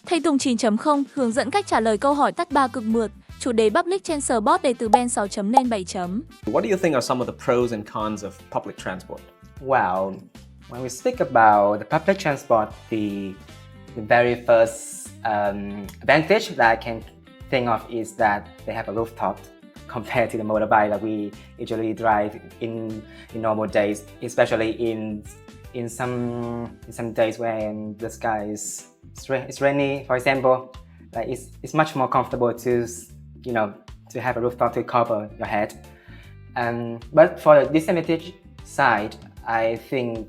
Thầy Tùng 9.0 hướng dẫn cách trả lời câu hỏi tắt ba cực mượt. Chủ đề public transfer bot đề từ Ben 6 chấm lên 7 chấm. What do you think are some of the pros and cons of public transport? Well, when we speak about the public transport, the very first advantage that I can think of is that they have a rooftop compared to the motorbike that we usually drive in normal days, especially in some days when the sky is rainy, for example. Like it's much more comfortable to have a rooftop to cover your head. But for the disadvantage side, I think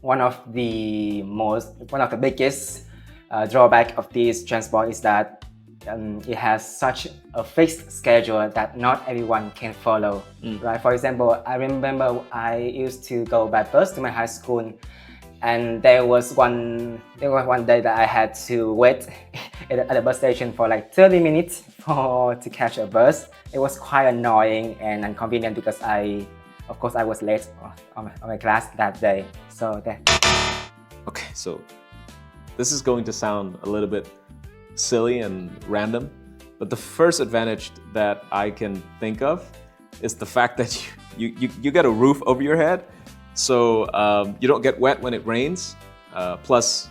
one of the biggest drawback of this transport is that it has such a fixed schedule that not everyone can follow. Right? For example, I remember I used to go by bus to my high school, and there was one day that I had to wait at the bus station for like 30 minutes to catch a bus. It was quite annoying and inconvenient because of course I was late on my class that day. Okay, so this is going to sound a little bit silly and random, but the first advantage that I can think of is the fact that you get a roof over your head, so you don't get wet when it rains. Plus,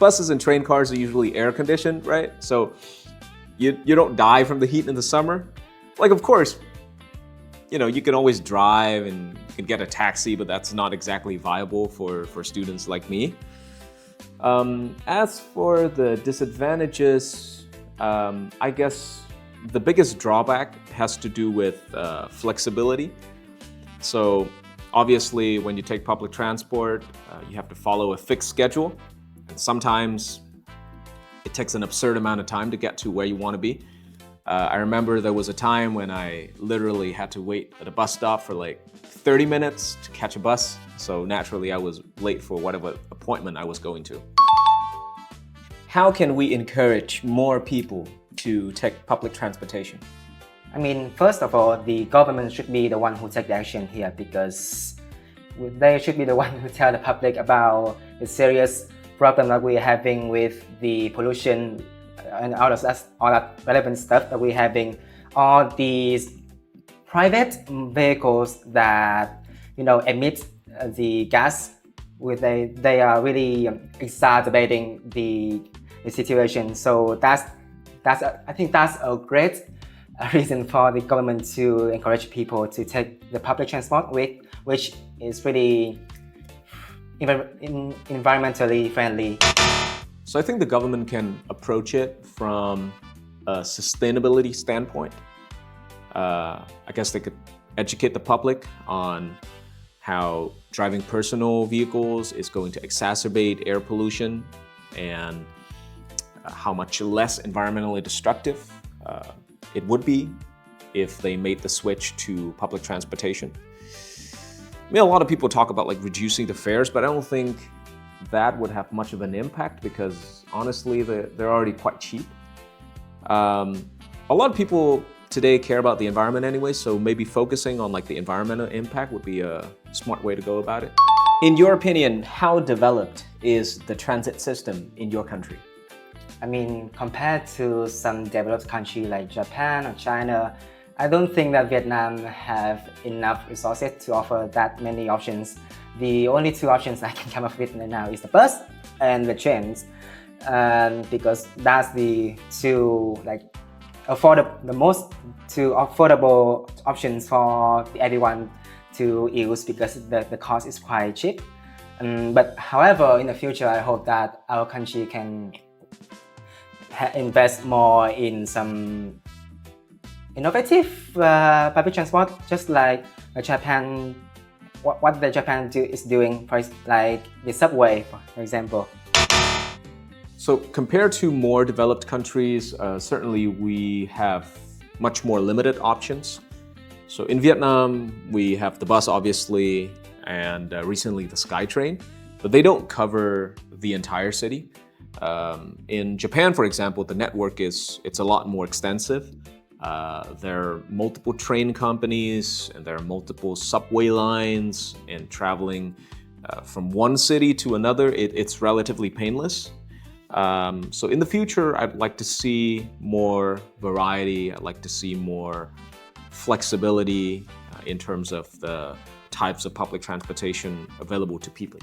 buses and train cars are usually air conditioned, right? So you don't die from the heat in the summer. Like, of course, you can always drive and you can get a taxi, but that's not exactly viable for students like me. As for the disadvantages, I guess the biggest drawback has to do with flexibility. So obviously, when you take public transport, you have to follow a fixed schedule. And sometimes it takes an absurd amount of time to get to where you want to be. I remember there was a time when I literally had to wait at a bus stop for like 30 minutes to catch a bus. So naturally, I was late for whatever appointment I was going to. How can we encourage more people to take public transportation? I mean, first of all, the government should be the one who take the action here, because they should be the one who tell the public about the serious problem that we're having with the pollution and all that relevant stuff that we're having. All these private vehicles that emit the gas, they are really exacerbating the situation. So I think that's a great reason for the government to encourage people to take the public transport, which is really environmentally friendly. So I think the government can approach it from a sustainability standpoint. I guess they could educate the public on how driving personal vehicles is going to exacerbate air pollution and how much less environmentally destructive it would be if they made the switch to public transportation. I mean, a lot of people talk about like reducing the fares, but I don't think that would have much of an impact because honestly, they're already quite cheap. A lot of people today care about the environment anyway, so maybe focusing on like the environmental impact would be a smart way to go about it. In your opinion, how developed is the transit system in your country? I mean, compared to some developed countries like Japan or China, I don't think that Vietnam have enough resources to offer that many options. The only two options I can come up with right now is the bus and the trains, because that's the two most affordable options for everyone to use, because the cost is quite cheap. But however, in the future, I hope that our country can invest more in some innovative public transport, just like Japan. What the Japan is doing, like the subway, for example. So compared to more developed countries, certainly we have much more limited options. So in Vietnam, we have the bus, obviously, and recently the SkyTrain, but they don't cover the entire city. In Japan, for example, the network it's a lot more extensive. There are multiple train companies and there are multiple subway lines, and traveling from one city to another, it's relatively painless. So in the future, I'd like to see more variety. I'd like to see more flexibility in terms of the types of public transportation available to people.